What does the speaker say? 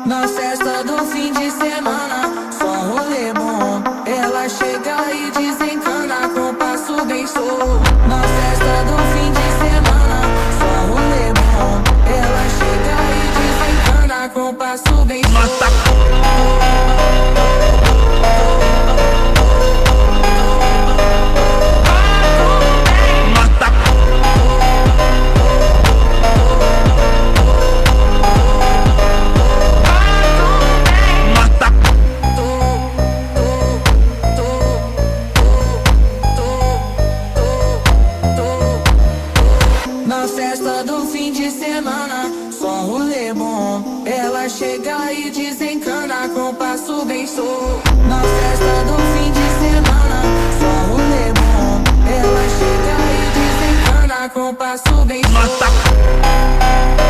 Na festa do fim de semana, só rolê bom. Ela chega e desencana com passo bem solto. Na festa do fim de semana, só rolê bom. Ela chega e desencana com passo bem solto. Na festa do fim de semana, só rolê bom. Ela chega e desencana com passo bem solto. Na festa do fim de semana, só rolê bom. Ela chega e desencana com passo bem solto.